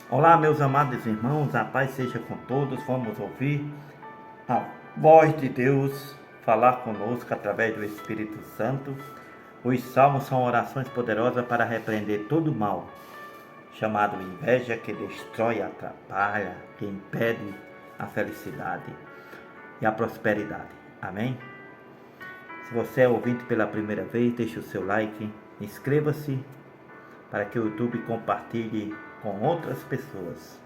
Olá, meus amados irmãos, a paz seja com todos. Vamos ouvir a voz de Deus falar conosco através do Espírito Santo. Os salmos são orações poderosas para repreender todo o mal, chamado inveja, que destrói, atrapalha, que impede a felicidade e a prosperidade. Amém? Se você é ouvinte pela primeira vez, deixe o seu like, inscreva-se para que o YouTube compartilhe com outras pessoas.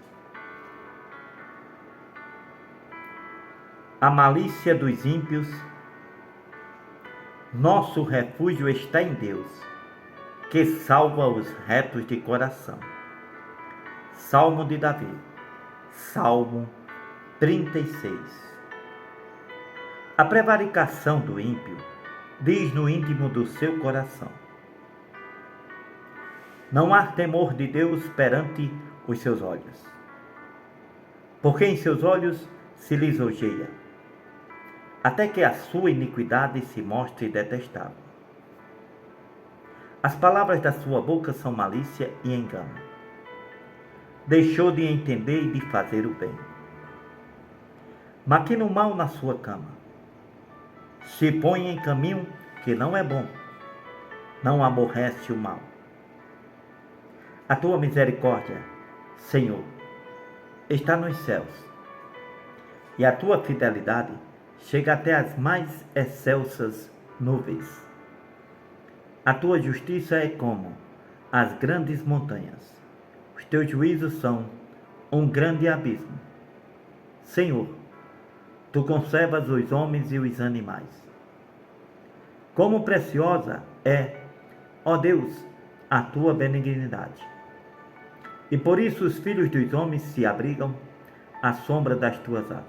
A malícia dos ímpios, nosso refúgio está em Deus, que salva os retos de coração. Salmo de Davi, Salmo 36. A prevaricação do ímpio diz no íntimo do seu coração: não há temor de Deus perante os seus olhos, porque em seus olhos se lisonjeia, até que a sua iniquidade se mostre detestável. As palavras da sua boca são malícia e engano. Deixou de entender e de fazer o bem. Maquina o mal na sua cama. Se põe em caminho que não é bom. Não aborrece o mal. A tua misericórdia, Senhor, está nos céus, e a tua fidelidade chega até as mais excelsas nuvens. A tua justiça é como as grandes montanhas. Os teus juízos são um grande abismo. Senhor, tu conservas os homens e os animais. Como preciosa é, ó Deus, a tua benignidade. E por isso os filhos dos homens se abrigam à sombra das tuas asas.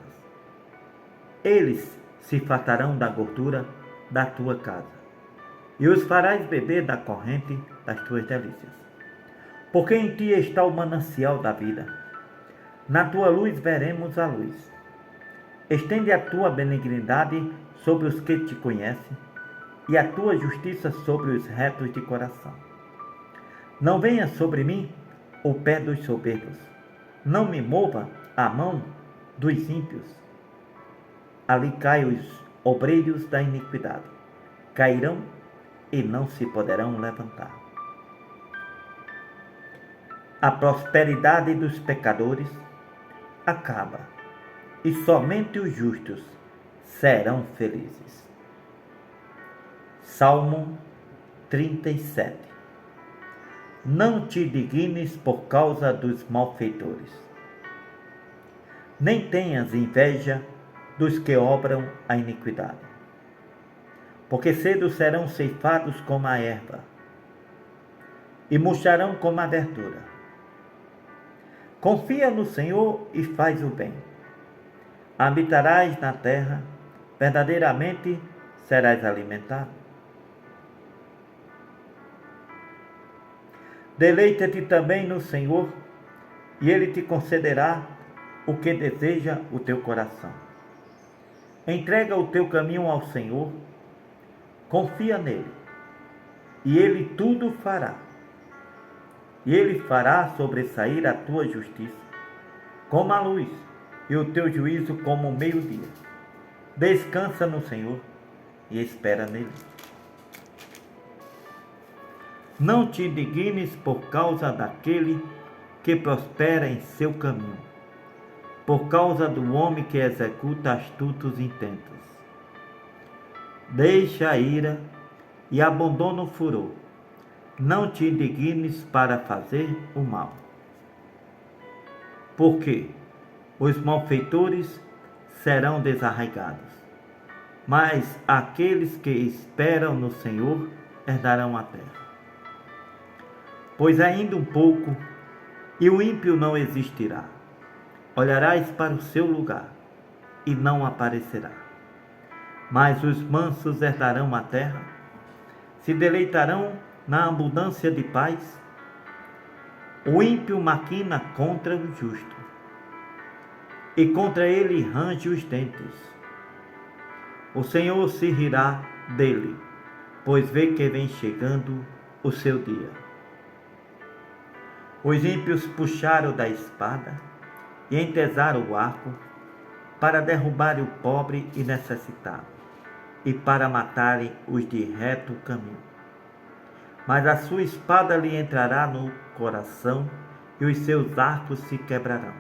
Eles se fartarão da gordura da tua casa, e os farás beber da corrente das tuas delícias. Porque em ti está o manancial da vida. Na tua luz veremos a luz. Estende a tua benignidade sobre os que te conhecem, e a tua justiça sobre os retos de coração. Não venha sobre mim o pé dos soberbos, não me mova a mão dos ímpios. Ali caem os obreiros da iniquidade, cairão e não se poderão levantar. A prosperidade dos pecadores acaba, e somente os justos serão felizes. Salmo 37. Não te dignes por causa dos malfeitores, nem tenhas inveja dos que obram a iniquidade, porque cedo serão ceifados como a erva, e murcharão como a verdura. Confia no Senhor e faz o bem. Habitarás na terra, verdadeiramente serás alimentado. Deleita-te também no Senhor, e Ele te concederá o que deseja o teu coração. Entrega o teu caminho ao Senhor, confia nele, e Ele tudo fará. E Ele fará sobressair a tua justiça como a luz, e o teu juízo como o meio-dia. Descansa no Senhor e espera nele. Não te indignes por causa daquele que prospera em seu caminho, por causa do homem que executa astutos intentos. Deixa a ira e abandona o furor. Não te indignes para fazer o mal. Porque os malfeitores serão desarraigados, mas aqueles que esperam no Senhor herdarão a terra. Pois ainda um pouco, e o ímpio não existirá. Olharás para o seu lugar, e não aparecerá. Mas os mansos herdarão a terra, se deleitarão na abundância de paz. O ímpio maquina contra o justo, e contra ele range os dentes. O Senhor se rirá dele, pois vê que vem chegando o seu dia. Os ímpios puxaram da espada e entesaram o arco para derrubarem o pobre e necessitado e para matarem os de reto caminho. Mas a sua espada lhe entrará no coração e os seus arcos se quebrarão.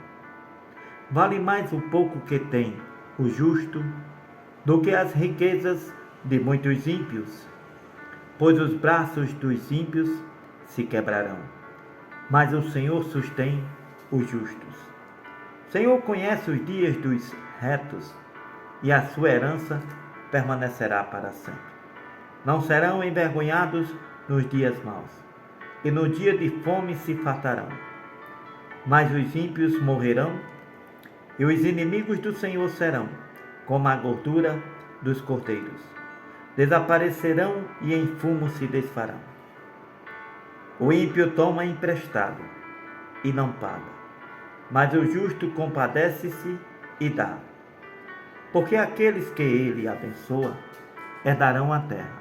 Vale mais o pouco que tem o justo do que as riquezas de muitos ímpios, pois os braços dos ímpios se quebrarão, mas o Senhor sustém os justos. O Senhor conhece os dias dos retos, e a sua herança permanecerá para sempre. Não serão envergonhados nos dias maus, e no dia de fome se fartarão. Mas os ímpios morrerão, e os inimigos do Senhor serão como a gordura dos cordeiros. Desaparecerão e em fumo se desfarão. O ímpio toma emprestado e não paga, mas o justo compadece-se e dá. Porque aqueles que ele abençoa herdarão a terra,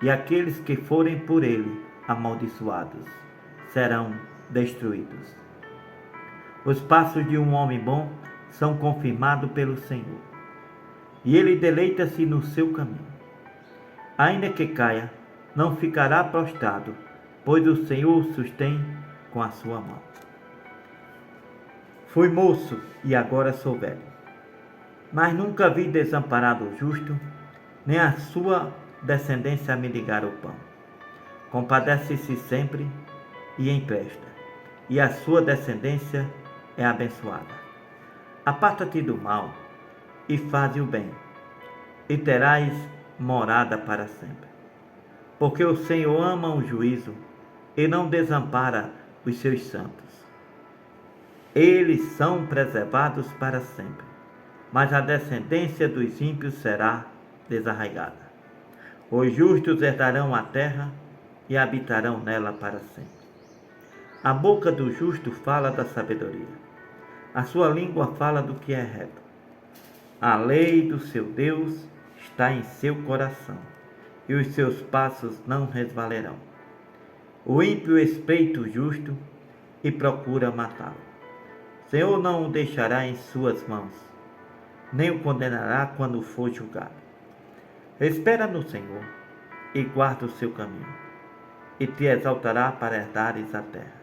e aqueles que forem por ele amaldiçoados serão destruídos. Os passos de um homem bom são confirmados pelo Senhor, e ele deleita-se no seu caminho. Ainda que caia, não ficará prostrado, pois o Senhor o sustém com a sua mão. Fui moço e agora sou velho, mas nunca vi desamparado o justo, nem a sua descendência mendigar o pão. Compadece-se sempre e empresta, e a sua descendência é abençoada. Aparta-te do mal e faze o bem, e terás morada para sempre. Porque o Senhor ama o juízo e não desampara os seus santos. Eles são preservados para sempre, mas a descendência dos ímpios será desarraigada. Os justos herdarão a terra e habitarão nela para sempre. A boca do justo fala da sabedoria, a sua língua fala do que é reto. A lei do seu Deus está em seu coração, e os seus passos não resvalarão. O ímpio espreita o justo e procura matá-lo. O Senhor não o deixará em suas mãos, nem o condenará quando for julgado. Espera no Senhor e guarda o seu caminho, e te exaltará para herdares a terra.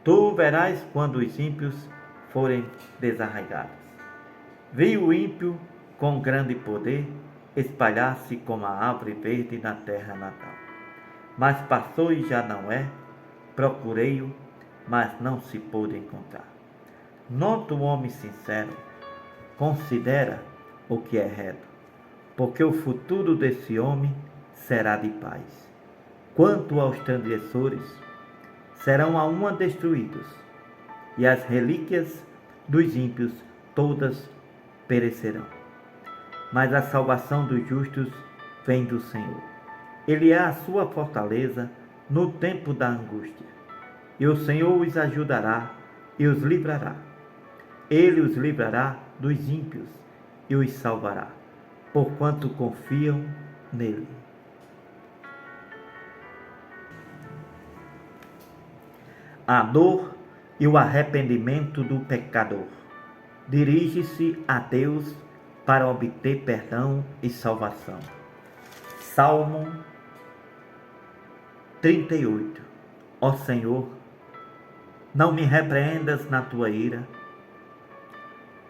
Tu o verás quando os ímpios forem desarraigados. Vi o ímpio com grande poder espalhar-se como a árvore verde na terra natal. Mas passou e já não é, procurei-o, mas não se pôde encontrar. Nota o homem sincero, considera o que é reto, porque o futuro desse homem será de paz. Quanto aos transgressores, serão a uma destruídos, e as relíquias dos ímpios todas perecerão. Mas a salvação dos justos vem do Senhor. Ele é a sua fortaleza no tempo da angústia, e o Senhor os ajudará e os livrará. Ele os livrará dos ímpios e os salvará, porquanto confiam nele. A dor e o arrependimento do pecador. Dirige-se a Deus para obter perdão e salvação. Salmo 38. Ó Senhor, não me repreendas na tua ira,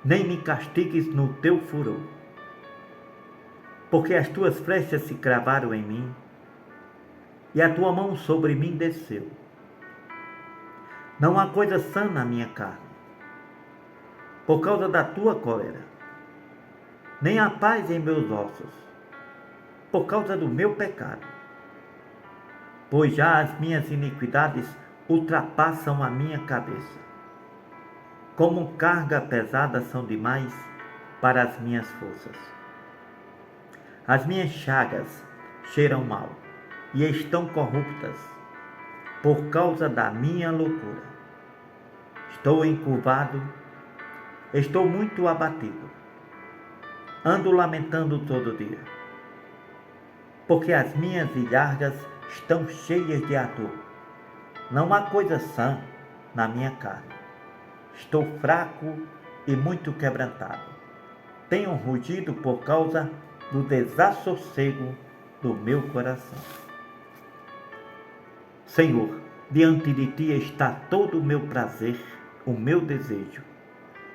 nem me castigues no teu furor, porque as tuas flechas se cravaram em mim, e a tua mão sobre mim desceu. Não há coisa sã na minha carne, por causa da tua cólera, nem há paz em meus ossos, por causa do meu pecado. Pois já as minhas iniquidades ultrapassam a minha cabeça. Como carga pesada são demais para as minhas forças. As minhas chagas cheiram mal e estão corruptas por causa da minha loucura. Estou encurvado, estou muito abatido. Ando lamentando todo dia, porque as minhas ilhargas estão cheias de ardor. Não há coisa sã na minha carne. Estou fraco e muito quebrantado. Tenho um rugido por causa do desassossego do meu coração. Senhor, diante de ti está todo o meu prazer, o meu desejo,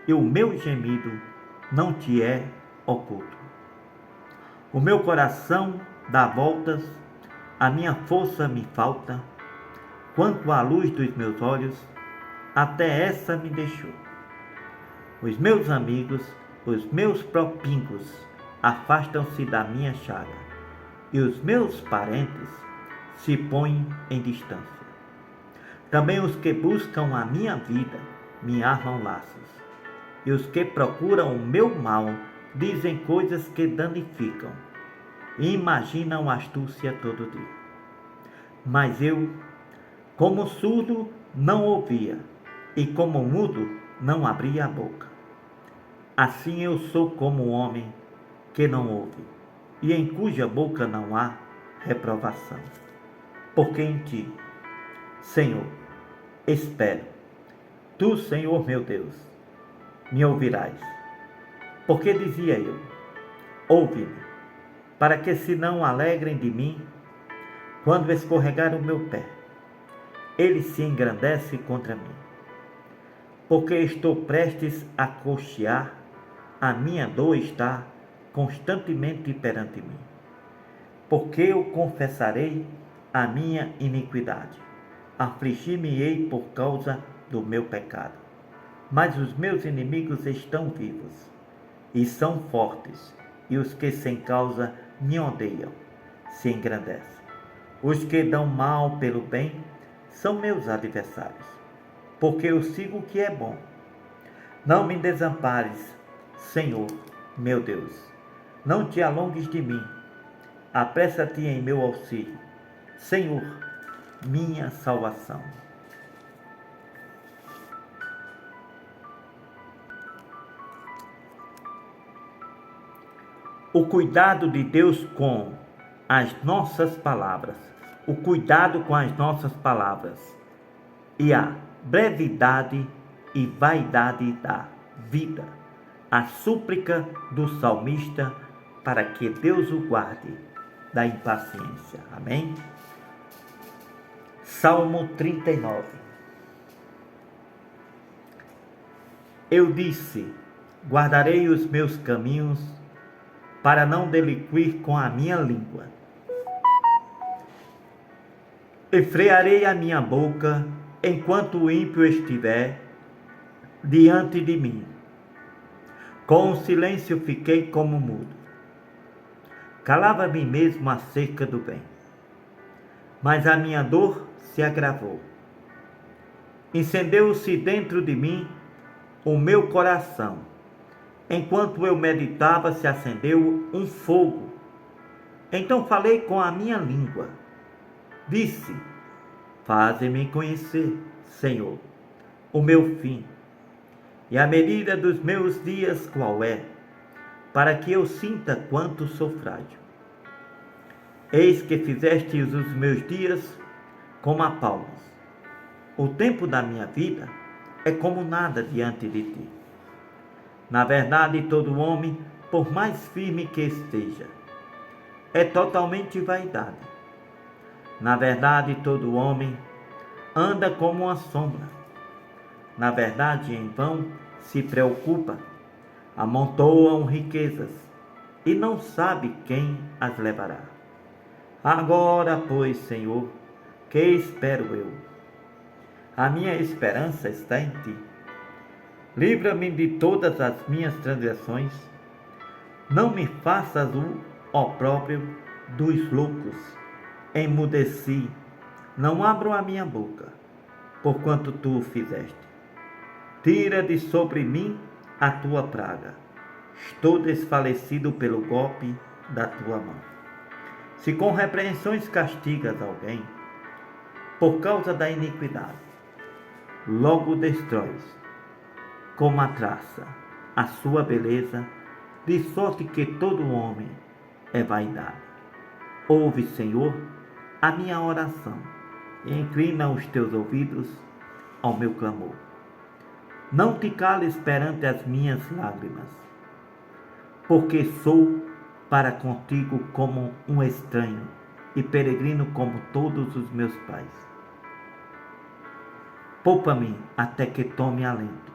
e o meu gemido não te é oculto. O meu coração dá voltas, a minha força me falta, quanto à luz dos meus olhos, até essa me deixou. Os meus amigos, os meus propingos, afastam-se da minha chaga, e os meus parentes se põem em distância. Também os que buscam a minha vida me armam laços, e os que procuram o meu mal dizem coisas que danificam, e imaginam astúcia todo dia. Mas eu, como surdo, não ouvia, e como mudo, não abria a boca. Assim eu sou como um homem que não ouve, e em cuja boca não há reprovação. Porque em ti, Senhor, espero. Tu, Senhor meu Deus, me ouvirás. Porque dizia eu, ouve-me, para que se não alegrem de mim, quando escorregar o meu pé, ele se engrandece contra mim. Porque estou prestes a coxear, a minha dor está constantemente perante mim. Porque eu confessarei a minha iniquidade, afligir-me-ei por causa do meu pecado. Mas os meus inimigos estão vivos, e são fortes, e os que sem causa me odeiam se engrandecem. Os que dão mal pelo bem são meus adversários, porque eu sigo o que é bom. Não me desampares, Senhor, meu Deus. Não te alongues de mim. Apressa-te em meu auxílio. Senhor, minha salvação. O cuidado de Deus com as nossas palavras. O cuidado com as nossas palavras. E a brevidade e vaidade da vida. A súplica do salmista para que Deus o guarde da impaciência. Amém? Salmo 39. Eu disse, guardarei os meus caminhos para não deliquir com a minha língua. E frearei a minha boca enquanto o ímpio estiver diante de mim. Com o silêncio fiquei como mudo. Calava-me mesmo acerca do bem. Mas a minha dor se agravou. Incendeu-se dentro de mim o meu coração. Enquanto eu meditava, se acendeu um fogo. Então falei com a minha língua. Disse, faze-me conhecer, Senhor, o meu fim, e a medida dos meus dias qual é, para que eu sinta quanto sou frágil. Eis que fizestes os meus dias como a palmas. O tempo da minha vida é como nada diante de ti. Na verdade, todo homem, por mais firme que esteja, é totalmente vaidade. Na verdade, todo homem anda como uma sombra. Na verdade, em vão se preocupa, amontoam riquezas e não sabe quem as levará. Agora, pois, Senhor, que espero eu? A minha esperança está em ti. Livra-me de todas as minhas transgressões. Não me faças o opróbrio dos loucos. Emudeci, não abro a minha boca, porquanto tu o fizeste. Tira de sobre mim a tua praga. Estou desfalecido pelo golpe da tua mão. Se com repreensões castigas alguém, por causa da iniquidade, logo destróis, como a traça, a sua beleza, de sorte que todo homem é vaidade. Ouve, Senhor, a minha oração, e inclina os teus ouvidos ao meu clamor. Não te cales perante as minhas lágrimas, porque sou para contigo como um estranho e peregrino como todos os meus pais. Poupa-me até que tome alento,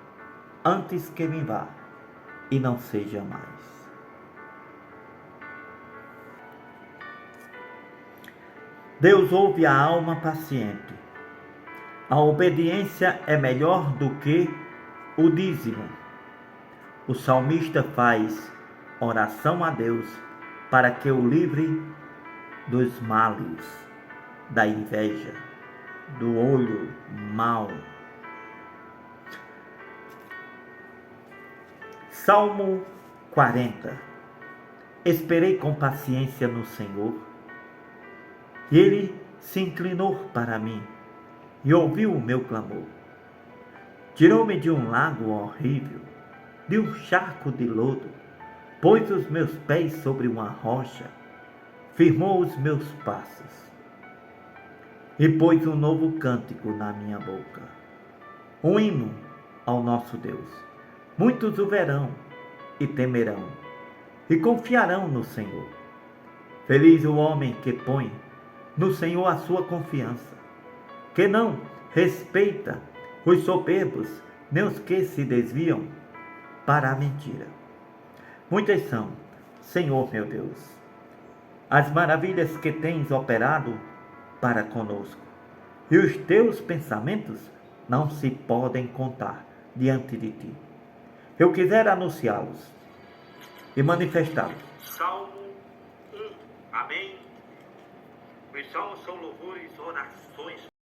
antes que me vá e não seja mais. Deus ouve a alma paciente. A obediência é melhor do que o dízimo. O salmista faz oração a Deus para que o livre dos males, da inveja, do olho mau. Salmo 40. Esperei com paciência no Senhor, e Ele se inclinou para mim e ouviu o meu clamor. Tirou-me de um lago horrível, de um charco de lodo, pôs os meus pés sobre uma rocha, firmou os meus passos e pôs um novo cântico na minha boca, um hino ao nosso Deus. Muitos o verão e temerão e confiarão no Senhor. Feliz o homem que põe no Senhor a sua confiança, que não respeita os soberbos, nem os que se desviam para a mentira. Muitas são, Senhor meu Deus, as maravilhas que tens operado para conosco, e os teus pensamentos não se podem contar diante de ti. Eu quisera anunciá-los e manifestá-los. Salmo 1. Amém. Os salmos são louvores, orações